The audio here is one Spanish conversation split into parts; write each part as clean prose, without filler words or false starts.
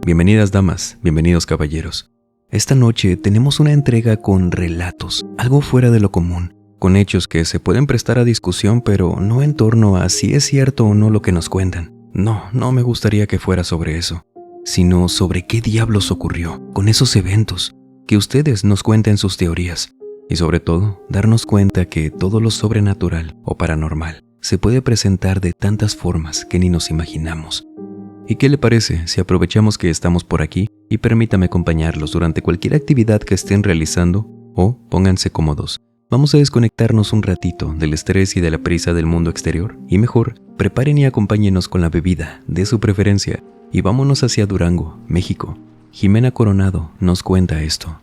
Bienvenidas damas, bienvenidos caballeros. Esta noche tenemos una entrega con relatos, algo fuera de lo común, con hechos que se pueden prestar a discusión, pero no en torno a si es cierto o no lo que nos cuentan. No me gustaría que fuera sobre eso, sino sobre qué diablos ocurrió con esos eventos, que ustedes nos cuenten sus teorías, y sobre todo, darnos cuenta que todo lo sobrenatural o paranormal se puede presentar de tantas formas que ni nos imaginamos. ¿Y qué le parece si aprovechamos que estamos por aquí y permítame acompañarlos durante cualquier actividad que estén realizando? O pónganse cómodos. Vamos a desconectarnos un ratito del estrés y de la prisa del mundo exterior y mejor, preparen y acompáñenos con la bebida de su preferencia y vámonos hacia Durango, México. Jimena Coronado nos cuenta esto.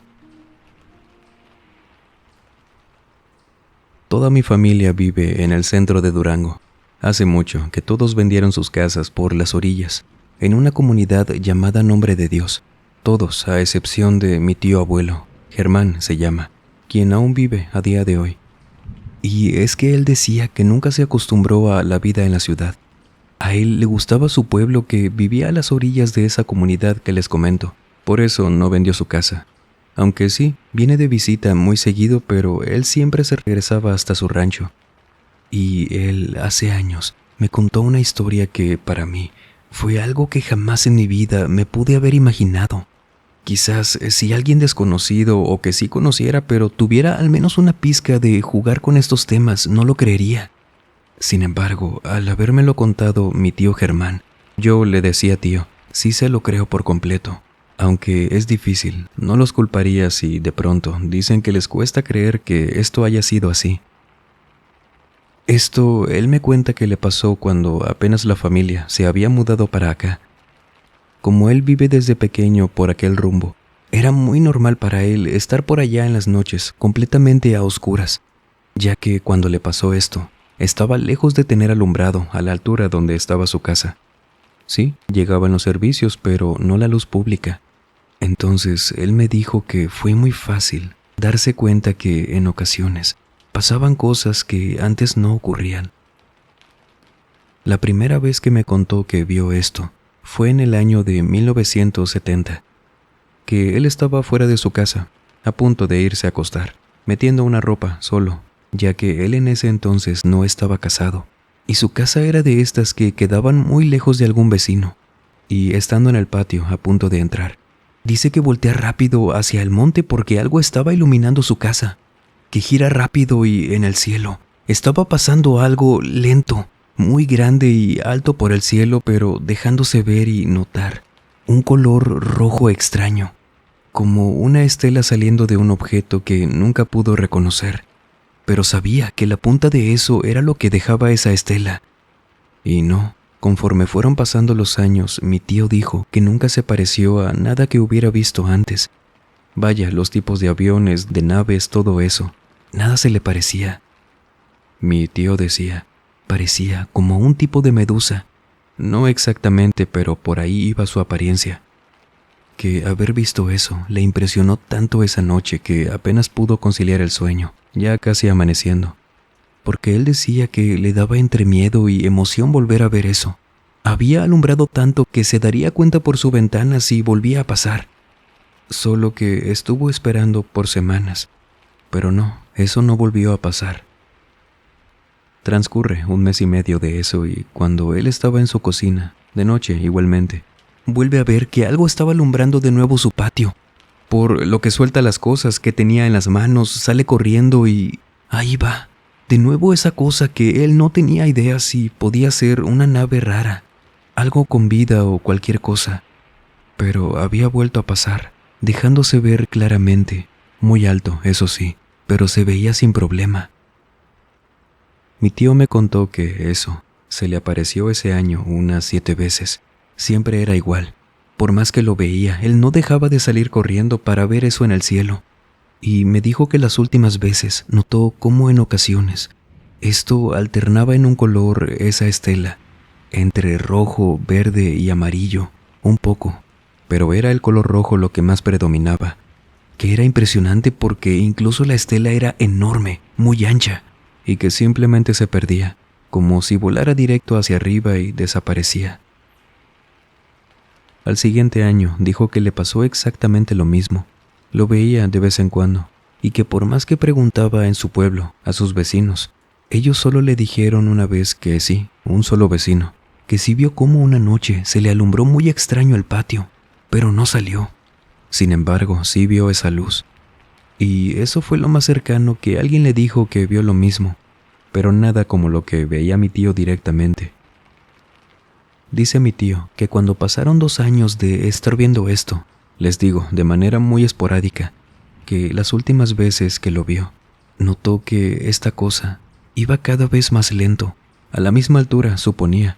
Toda mi familia vive en el centro de Durango. Hace mucho que todos vendieron sus casas por las orillas, en una comunidad llamada Nombre de Dios. Todos, a excepción de mi tío abuelo, Germán se llama, quien aún vive a día de hoy. Y es que él decía que nunca se acostumbró a la vida en la ciudad. A él le gustaba su pueblo que vivía a las orillas de esa comunidad que les comento. Por eso no vendió su casa. Aunque sí, viene de visita muy seguido, pero él siempre se regresaba hasta su rancho. Y él, hace años, me contó una historia que, para mí, fue algo que jamás en mi vida me pude haber imaginado. Quizás si alguien desconocido o que sí conociera, pero tuviera al menos una pizca de jugar con estos temas, no lo creería. Sin embargo, al habérmelo contado mi tío Germán, yo le decía tío, sí se lo creo por completo. Aunque es difícil, no los culparía si de pronto dicen que les cuesta creer que esto haya sido así. Esto él me cuenta que le pasó cuando apenas la familia se había mudado para acá. Como él vive desde pequeño por aquel rumbo, era muy normal para él estar por allá en las noches completamente a oscuras, ya que cuando le pasó esto, estaba lejos de tener alumbrado a la altura donde estaba su casa. Sí, llegaban los servicios, pero no la luz pública. Entonces él me dijo que fue muy fácil darse cuenta que en ocasiones pasaban cosas que antes no ocurrían. La primera vez que me contó que vio esto fue en el año de 1970, que él estaba fuera de su casa, a punto de irse a acostar, metiendo una ropa solo, ya que él en ese entonces no estaba casado, y su casa era de estas que quedaban muy lejos de algún vecino, y estando en el patio a punto de entrar, dice que voltea rápido hacia el monte porque algo estaba iluminando su casa, que gira rápido y en el cielo estaba pasando algo lento, muy grande y alto por el cielo, pero dejándose ver y notar un color rojo extraño, como una estela saliendo de un objeto que nunca pudo reconocer, pero sabía que la punta de eso era lo que dejaba esa estela. Y no, conforme fueron pasando los años, mi tío dijo que nunca se pareció a nada que hubiera visto antes. Vaya, los tipos de aviones, de naves, todo eso, nada se le parecía. Mi tío decía, parecía como un tipo de medusa. No exactamente, pero por ahí iba su apariencia. Que haber visto eso le impresionó tanto esa noche que apenas pudo conciliar el sueño, ya casi amaneciendo. Porque él decía que le daba entre miedo y emoción volver a ver eso. Había alumbrado tanto que se daría cuenta por su ventana si volvía a pasar. Solo que estuvo esperando por semanas. Pero no, eso no volvió a pasar. Transcurre un mes y medio de eso y cuando él estaba en su cocina, de noche igualmente, vuelve a ver que algo estaba alumbrando de nuevo su patio. Por lo que suelta las cosas que tenía en las manos, sale corriendo y ahí va. De nuevo esa cosa que él no tenía idea si podía ser una nave rara, algo con vida o cualquier cosa. Pero había vuelto a pasar, dejándose ver claramente, muy alto, eso sí, pero se veía sin problema. Mi tío me contó que eso se le apareció ese año unas 7 veces. Siempre era igual. Por más que lo veía, él no dejaba de salir corriendo para ver eso en el cielo. Y me dijo que las últimas veces notó cómo en ocasiones esto alternaba en un color esa estela, entre rojo, verde y amarillo, un poco, pero era el color rojo lo que más predominaba, que era impresionante porque incluso la estela era enorme, muy ancha, y que simplemente se perdía, como si volara directo hacia arriba y desaparecía. Al siguiente año dijo que le pasó exactamente lo mismo. Lo veía de vez en cuando, y que por más que preguntaba en su pueblo, a sus vecinos, ellos solo le dijeron una vez que sí, un solo vecino, que sí vio cómo una noche se le alumbró muy extraño el patio, pero no salió. Sin embargo, sí vio esa luz. Y eso fue lo más cercano que alguien le dijo que vio lo mismo, pero nada como lo que veía mi tío directamente. Dice mi tío que cuando pasaron 2 años de estar viendo esto, les digo, de manera muy esporádica, que las últimas veces que lo vio, notó que esta cosa iba cada vez más lento, a la misma altura, suponía.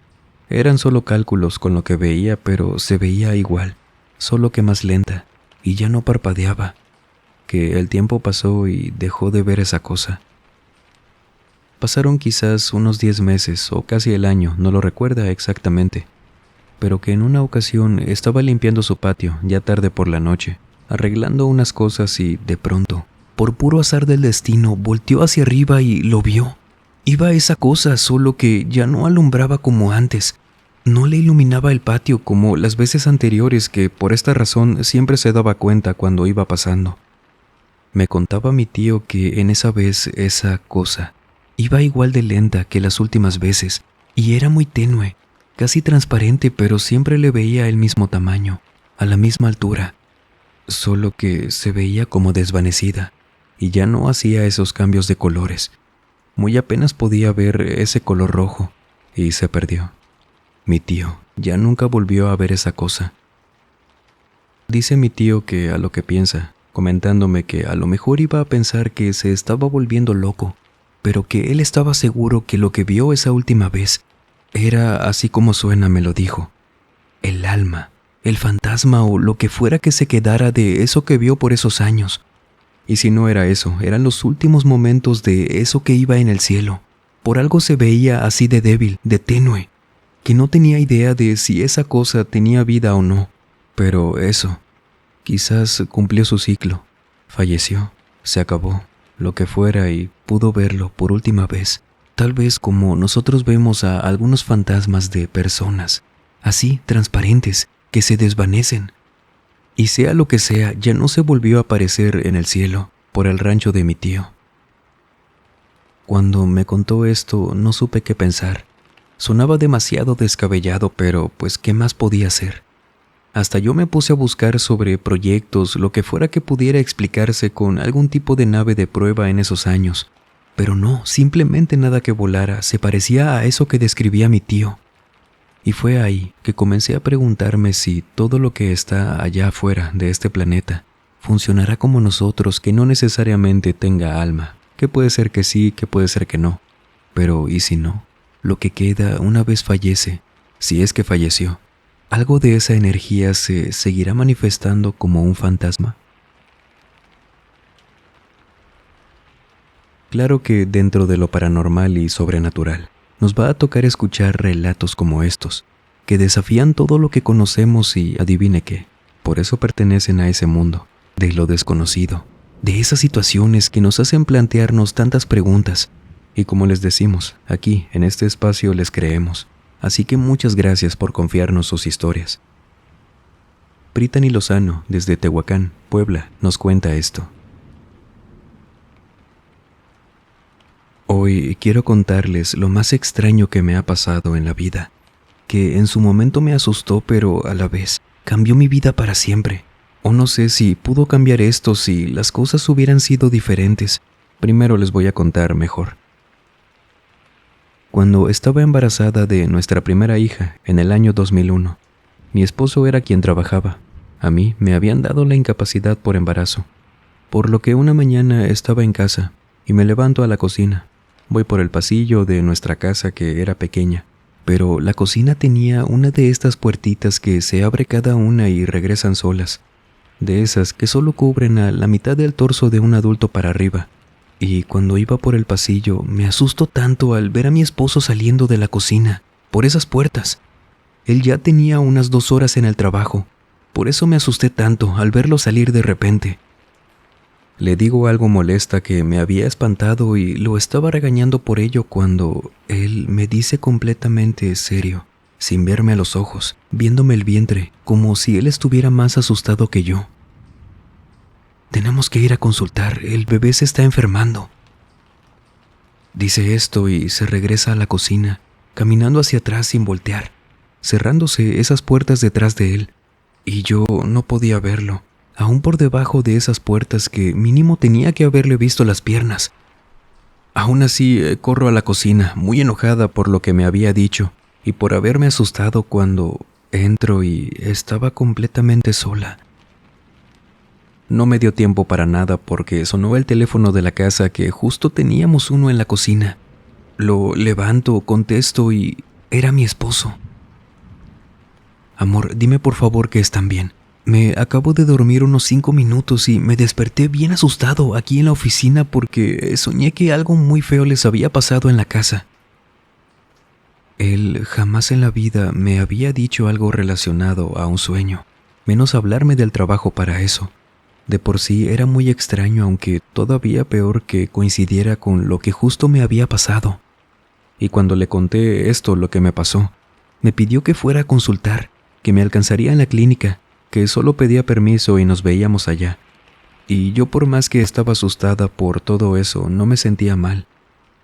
Eran solo cálculos con lo que veía, pero se veía igual, solo que más lenta, y ya no parpadeaba, que el tiempo pasó y dejó de ver esa cosa. Pasaron quizás unos 10 meses o casi el año, no lo recuerda exactamente, pero que en una ocasión estaba limpiando su patio ya tarde por la noche, arreglando unas cosas y de pronto, por puro azar del destino, volteó hacia arriba y lo vio. Iba esa cosa, solo que ya no alumbraba como antes. No le iluminaba el patio como las veces anteriores, que por esta razón siempre se daba cuenta cuando iba pasando. Me contaba mi tío que en esa vez esa cosa iba igual de lenta que las últimas veces y era muy tenue, casi transparente, pero siempre le veía el mismo tamaño, a la misma altura, solo que se veía como desvanecida y ya no hacía esos cambios de colores. Muy apenas podía ver ese color rojo y se perdió. Mi tío ya nunca volvió a ver esa cosa. Dice mi tío que a lo que piensa, comentándome que a lo mejor iba a pensar que se estaba volviendo loco, pero que él estaba seguro que lo que vio esa última vez era así como suena, me lo dijo. El alma, el fantasma o lo que fuera que se quedara de eso que vio por esos años. Y si no era eso, eran los últimos momentos de eso que iba en el cielo. Por algo se veía así de débil, de tenue, que no tenía idea de si esa cosa tenía vida o no. Pero eso, quizás cumplió su ciclo, falleció, se acabó, lo que fuera, y pudo verlo por última vez. Tal vez como nosotros vemos a algunos fantasmas de personas, así transparentes, que se desvanecen. Y sea lo que sea, ya no se volvió a aparecer en el cielo, por el rancho de mi tío. Cuando me contó esto, no supe qué pensar. Sonaba demasiado descabellado, pero pues ¿qué más podía hacer? Hasta yo me puse a buscar sobre proyectos, lo que fuera que pudiera explicarse con algún tipo de nave de prueba en esos años. Pero no, simplemente nada que volara se parecía a eso que describía mi tío. Y fue ahí que comencé a preguntarme si todo lo que está allá afuera de este planeta funcionará como nosotros, que no necesariamente tenga alma, que puede ser que sí, que puede ser que no. Pero ¿y si no? Lo que queda una vez fallece, si es que falleció, ¿algo de esa energía se seguirá manifestando como un fantasma? Claro que dentro de lo paranormal y sobrenatural, nos va a tocar escuchar relatos como estos, que desafían todo lo que conocemos y adivine qué, por eso pertenecen a ese mundo, de lo desconocido, de esas situaciones que nos hacen plantearnos tantas preguntas, y como les decimos, aquí, en este espacio les creemos, así que muchas gracias por confiarnos sus historias. Brittany Lozano, desde Tehuacán, Puebla, nos cuenta esto. Hoy quiero contarles lo más extraño que me ha pasado en la vida, que en su momento me asustó, pero a la vez cambió mi vida para siempre. O no sé si pudo cambiar esto si las cosas hubieran sido diferentes. Primero les voy a contar mejor. Cuando estaba embarazada de nuestra primera hija en el año 2001, mi esposo era quien trabajaba. A mí me habían dado la incapacidad por embarazo, por lo que una mañana estaba en casa y me levanto a la cocina. Voy por el pasillo de nuestra casa, que era pequeña, pero la cocina tenía una de estas puertitas que se abre cada una y regresan solas, de esas que solo cubren a la mitad del torso de un adulto para arriba. Y cuando iba por el pasillo, me asustó tanto al ver a mi esposo saliendo de la cocina, por esas puertas. Él ya tenía unas 2 horas en el trabajo, por eso me asusté tanto al verlo salir de repente. Le digo algo molesta que me había espantado y lo estaba regañando por ello cuando él me dice completamente serio, sin verme a los ojos, viéndome el vientre, como si él estuviera más asustado que yo. «Tenemos que ir a consultar, el bebé se está enfermando». Dice esto y se regresa a la cocina, caminando hacia atrás sin voltear, cerrándose esas puertas detrás de él, y yo no podía verlo, aún por debajo de esas puertas que mínimo tenía que haberle visto las piernas. Aún así, corro a la cocina, muy enojada por lo que me había dicho y por haberme asustado cuando entro y estaba completamente sola. No me dio tiempo para nada porque sonó el teléfono de la casa, que justo teníamos uno en la cocina. Lo levanto, contesto y era mi esposo. «Amor, dime por favor que están bien. Me acabo de dormir unos 5 minutos y me desperté bien asustado aquí en la oficina porque soñé que algo muy feo les había pasado en la casa». Él jamás en la vida me había dicho algo relacionado a un sueño, menos hablarme del trabajo para eso. De por sí era muy extraño, aunque todavía peor que coincidiera con lo que justo me había pasado. Y cuando le conté esto, lo que me pasó, me pidió que fuera a consultar, que me alcanzaría en la clínica, que solo pedía permiso y nos veíamos allá. Y yo, por más que estaba asustada por todo eso, no me sentía mal.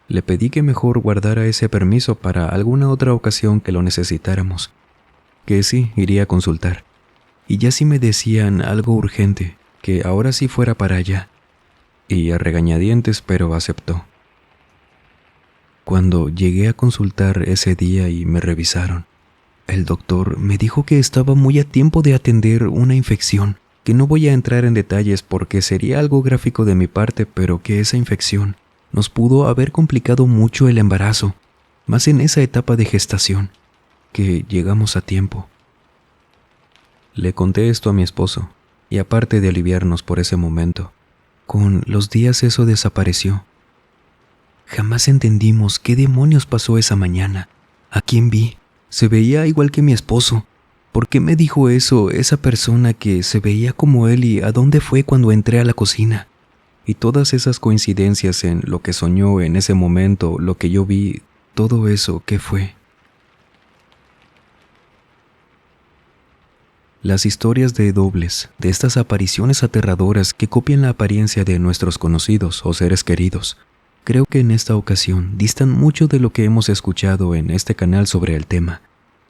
Le pedí que mejor guardara ese permiso para alguna otra ocasión que lo necesitáramos, que sí iría a consultar. Y ya si me decían algo urgente, que ahora sí fuera para allá. Y a regañadientes, pero aceptó. Cuando llegué a consultar ese día y me revisaron, el doctor me dijo que estaba muy a tiempo de atender una infección, que no voy a entrar en detalles porque sería algo gráfico de mi parte, pero que esa infección nos pudo haber complicado mucho el embarazo, más en esa etapa de gestación, que llegamos a tiempo. Le conté esto a mi esposo, y aparte de aliviarnos por ese momento, con los días eso desapareció. Jamás entendimos qué demonios pasó esa mañana. ¿A quién vi? Se veía igual que mi esposo. ¿Por qué me dijo eso esa persona que se veía como él y a dónde fue cuando entré a la cocina? Y todas esas coincidencias en lo que soñó en ese momento, lo que yo vi, todo eso, ¿qué fue? Las historias de dobles, de estas apariciones aterradoras que copian la apariencia de nuestros conocidos o seres queridos, creo que en esta ocasión distan mucho de lo que hemos escuchado en este canal sobre el tema.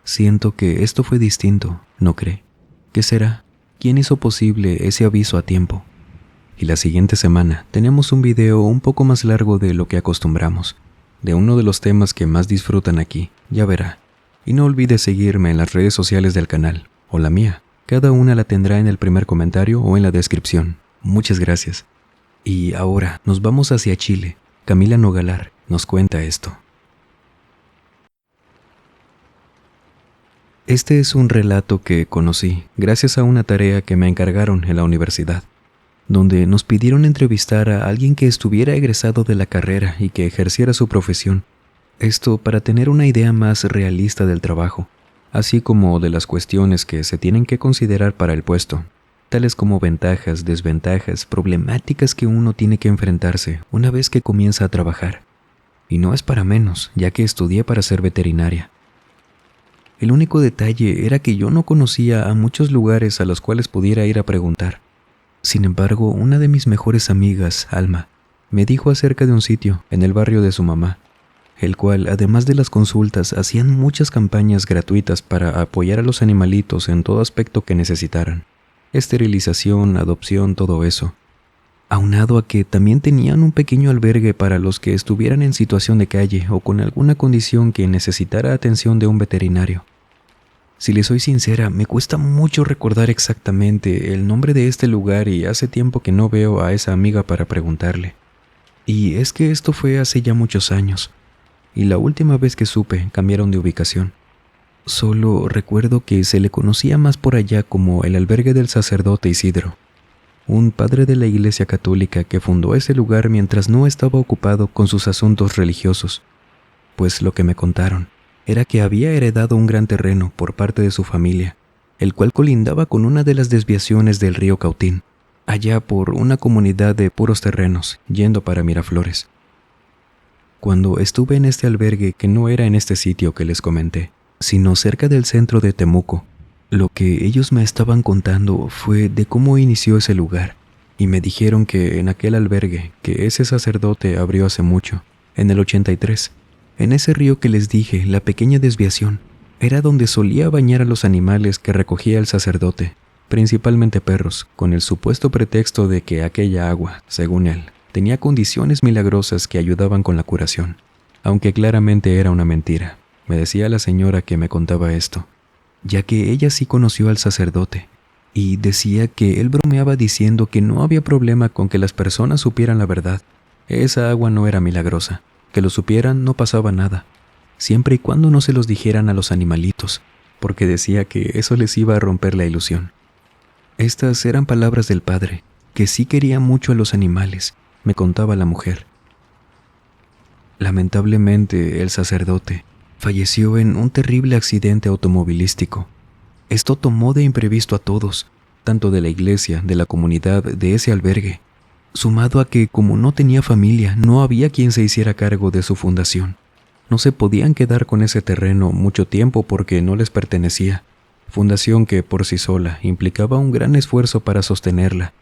Siento que esto fue distinto, ¿no cree? ¿Qué será? ¿Quién hizo posible ese aviso a tiempo? Y la siguiente semana tenemos un video un poco más largo de lo que acostumbramos, de uno de los temas que más disfrutan aquí, ya verá. Y no olvide seguirme en las redes sociales del canal, o la mía. Cada una la tendrá en el primer comentario o en la descripción. Muchas gracias. Y ahora nos vamos hacia Chile. Camila Nogalar nos cuenta esto. Este es un relato que conocí gracias a una tarea que me encargaron en la universidad, donde nos pidieron entrevistar a alguien que estuviera egresado de la carrera y que ejerciera su profesión. Esto para tener una idea más realista del trabajo, así como de las cuestiones que se tienen que considerar para el puesto, tales como ventajas, desventajas, problemáticas que uno tiene que enfrentarse una vez que comienza a trabajar. Y no es para menos, ya que estudié para ser veterinaria. El único detalle era que yo no conocía a muchos lugares a los cuales pudiera ir a preguntar. Sin embargo, una de mis mejores amigas, Alma, me dijo acerca de un sitio en el barrio de su mamá, el cual, además de las consultas, hacían muchas campañas gratuitas para apoyar a los animalitos en todo aspecto que necesitaran. Esterilización, adopción, todo eso. Aunado a que también tenían un pequeño albergue para los que estuvieran en situación de calle o con alguna condición que necesitara atención de un veterinario. Si le soy sincera, me cuesta mucho recordar exactamente el nombre de este lugar y hace tiempo que no veo a esa amiga para preguntarle. Y es que esto fue hace ya muchos años. Y la última vez que supe, cambiaron de ubicación. Solo recuerdo que se le conocía más por allá como el albergue del sacerdote Isidro, un padre de la Iglesia Católica que fundó ese lugar mientras no estaba ocupado con sus asuntos religiosos. Pues lo que me contaron era que había heredado un gran terreno por parte de su familia, el cual colindaba con una de las desviaciones del río Cautín, allá por una comunidad de puros terrenos, yendo para Miraflores. Cuando estuve en este albergue, que no era en este sitio que les comenté, sino cerca del centro de Temuco. Lo que ellos me estaban contando fue de cómo inició ese lugar, y me dijeron que en aquel albergue que ese sacerdote abrió hace mucho, en el 83, en ese río que les dije, la pequeña desviación, era donde solía bañar a los animales que recogía el sacerdote, principalmente perros, con el supuesto pretexto de que aquella agua, según él, tenía condiciones milagrosas que ayudaban con la curación, aunque claramente era una mentira, me decía la señora que me contaba esto, ya que ella sí conoció al sacerdote, y decía que él bromeaba diciendo que no había problema con que las personas supieran la verdad. Esa agua no era milagrosa, que lo supieran no pasaba nada, siempre y cuando no se los dijeran a los animalitos, porque decía que eso les iba a romper la ilusión. Estas eran palabras del padre, que sí quería mucho a los animales, me contaba la mujer. Lamentablemente, el sacerdote falleció en un terrible accidente automovilístico. Esto tomó de imprevisto a todos, tanto de la iglesia, de la comunidad, de ese albergue, sumado a que como no tenía familia, no había quien se hiciera cargo de su fundación. No se podían quedar con ese terreno mucho tiempo porque no les pertenecía, fundación que por sí sola implicaba un gran esfuerzo para sostenerla,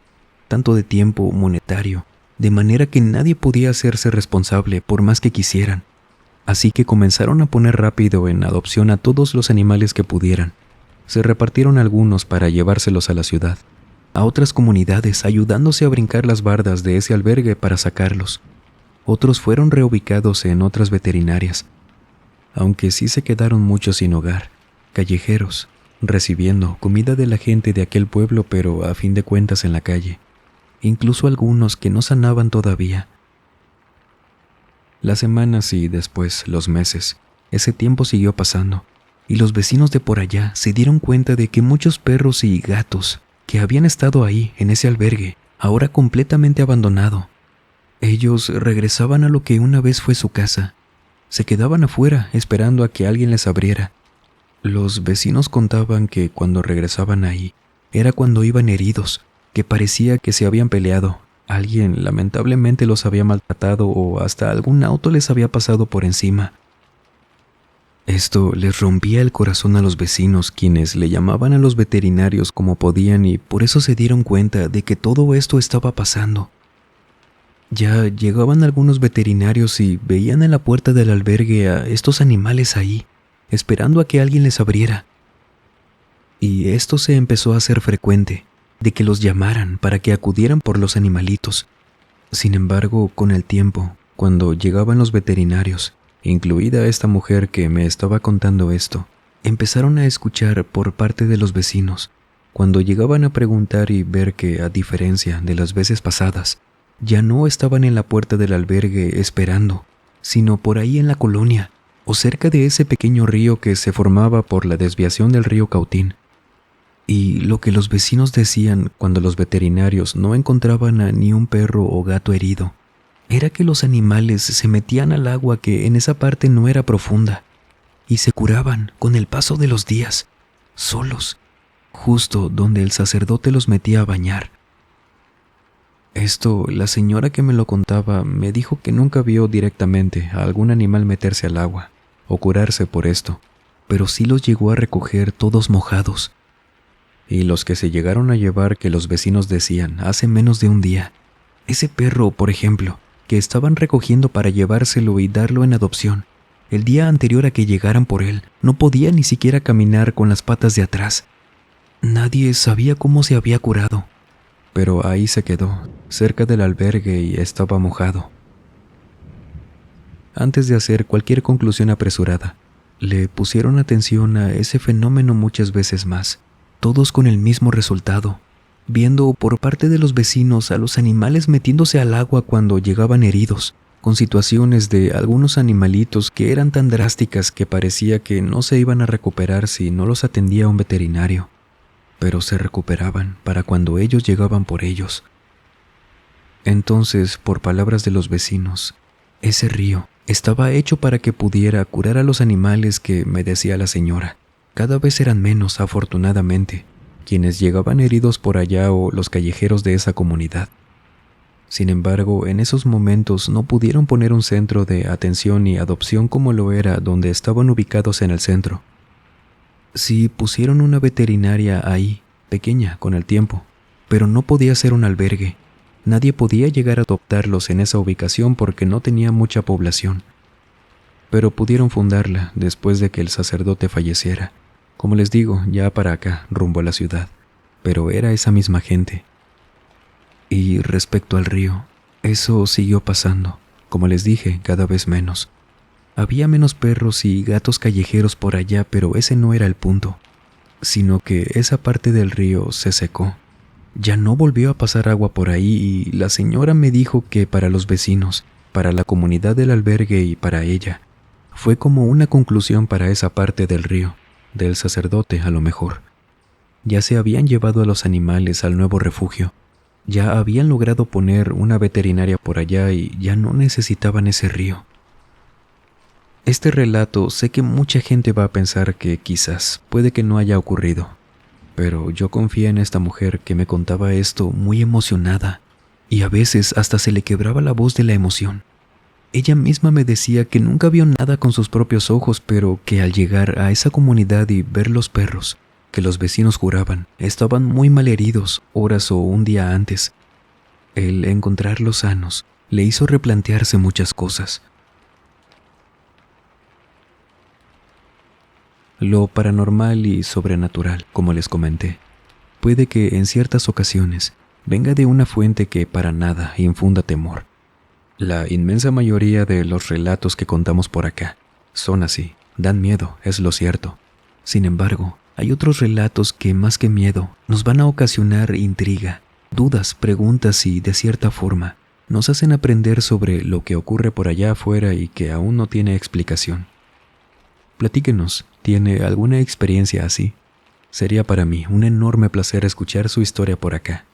tanto de tiempo monetario, de manera que nadie podía hacerse responsable por más que quisieran. Así que comenzaron a poner rápido en adopción a todos los animales que pudieran. Se repartieron algunos para llevárselos a la ciudad, a otras comunidades ayudándose a brincar las bardas de ese albergue para sacarlos. Otros fueron reubicados en otras veterinarias, aunque sí se quedaron muchos sin hogar, callejeros, recibiendo comida de la gente de aquel pueblo, pero a fin de cuentas en la calle, incluso algunos que no sanaban todavía. Las semanas y después los meses, ese tiempo siguió pasando, y los vecinos de por allá se dieron cuenta de que muchos perros y gatos que habían estado ahí en ese albergue, ahora completamente abandonado, ellos regresaban a lo que una vez fue su casa, se quedaban afuera esperando a que alguien les abriera. Los vecinos contaban que cuando regresaban ahí, era cuando iban heridos, que parecía que se habían peleado, alguien lamentablemente los había maltratado o hasta algún auto les había pasado por encima. Esto les rompía el corazón a los vecinos, quienes le llamaban a los veterinarios como podían y por eso se dieron cuenta de que todo esto estaba pasando. Ya llegaban algunos veterinarios y veían en la puerta del albergue a estos animales ahí, esperando a que alguien les abriera. Y esto se empezó a hacer frecuente, de que los llamaran para que acudieran por los animalitos. Sin embargo, con el tiempo, cuando llegaban los veterinarios, incluida esta mujer que me estaba contando esto, empezaron a escuchar por parte de los vecinos, cuando llegaban a preguntar y ver que, a diferencia de las veces pasadas, ya no estaban en la puerta del albergue esperando, sino por ahí en la colonia, o cerca de ese pequeño río que se formaba por la desviación del río Cautín. Y lo que los vecinos decían cuando los veterinarios no encontraban a ni un perro o gato herido, era que los animales se metían al agua que en esa parte no era profunda, y se curaban con el paso de los días, solos, justo donde el sacerdote los metía a bañar. Esto, la señora que me lo contaba me dijo que nunca vio directamente a algún animal meterse al agua o curarse por esto, pero sí los llegó a recoger todos mojados. Y los que se llegaron a llevar que los vecinos decían hace menos de un día, ese perro, por ejemplo, que estaban recogiendo para llevárselo y darlo en adopción, el día anterior a que llegaran por él, no podía ni siquiera caminar con las patas de atrás. Nadie sabía cómo se había curado, pero ahí se quedó, cerca del albergue y estaba mojado. Antes de hacer cualquier conclusión apresurada, le pusieron atención a ese fenómeno muchas veces más, todos con el mismo resultado, viendo por parte de los vecinos a los animales metiéndose al agua cuando llegaban heridos, con situaciones de algunos animalitos que eran tan drásticas que parecía que no se iban a recuperar si no los atendía un veterinario, pero se recuperaban para cuando ellos llegaban por ellos. Entonces, por palabras de los vecinos, ese río estaba hecho para que pudiera curar a los animales que, me decía la señora, cada vez eran menos, afortunadamente, quienes llegaban heridos por allá o los callejeros de esa comunidad. Sin embargo, en esos momentos no pudieron poner un centro de atención y adopción como lo era donde estaban ubicados en el centro, Sí, pusieron una veterinaria ahí, pequeña con el tiempo, pero no podía ser un albergue. Nadie podía llegar a adoptarlos en esa ubicación porque no tenía mucha población. Pero pudieron fundarla después de que el sacerdote falleciera. Como les digo, ya para acá, rumbo a la ciudad. Pero era esa misma gente. Y respecto al río, eso siguió pasando. Como les dije, cada vez menos. Había menos perros y gatos callejeros por allá, pero ese no era el punto, sino que esa parte del río se secó. Ya no volvió a pasar agua por ahí y la señora me dijo que para los vecinos, para la comunidad del albergue y para ella, fue como una conclusión para esa parte del río, del sacerdote a lo mejor. Ya se habían llevado a los animales al nuevo refugio, ya habían logrado poner una veterinaria por allá y ya no necesitaban ese río. Este relato sé que mucha gente va a pensar que quizás puede que no haya ocurrido, pero yo confié en esta mujer que me contaba esto muy emocionada y a veces hasta se le quebraba la voz de la emoción. Ella misma me decía que nunca vio nada con sus propios ojos, pero que al llegar a esa comunidad y ver los perros, que los vecinos juraban, estaban muy malheridos horas o un día antes, el encontrarlos sanos le hizo replantearse muchas cosas. Lo paranormal y sobrenatural, como les comenté, puede que en ciertas ocasiones venga de una fuente que para nada infunda temor. La inmensa mayoría de los relatos que contamos por acá son así, dan miedo, es lo cierto. Sin embargo, hay otros relatos que más que miedo nos van a ocasionar intriga, dudas, preguntas y de cierta forma nos hacen aprender sobre lo que ocurre por allá afuera y que aún no tiene explicación. Platíquenos, ¿tiene alguna experiencia así? Sería para mí un enorme placer escuchar su historia por acá.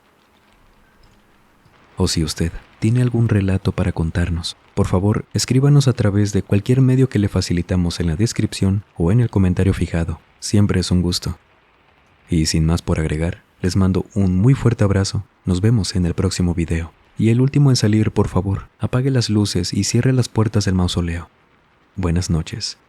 O si usted tiene algún relato para contarnos, por favor, escríbanos a través de cualquier medio que le facilitamos en la descripción o en el comentario fijado. Siempre es un gusto. Y sin más por agregar, les mando un muy fuerte abrazo. Nos vemos en el próximo video. Y el último en salir, por favor, apague las luces y cierre las puertas del mausoleo. Buenas noches.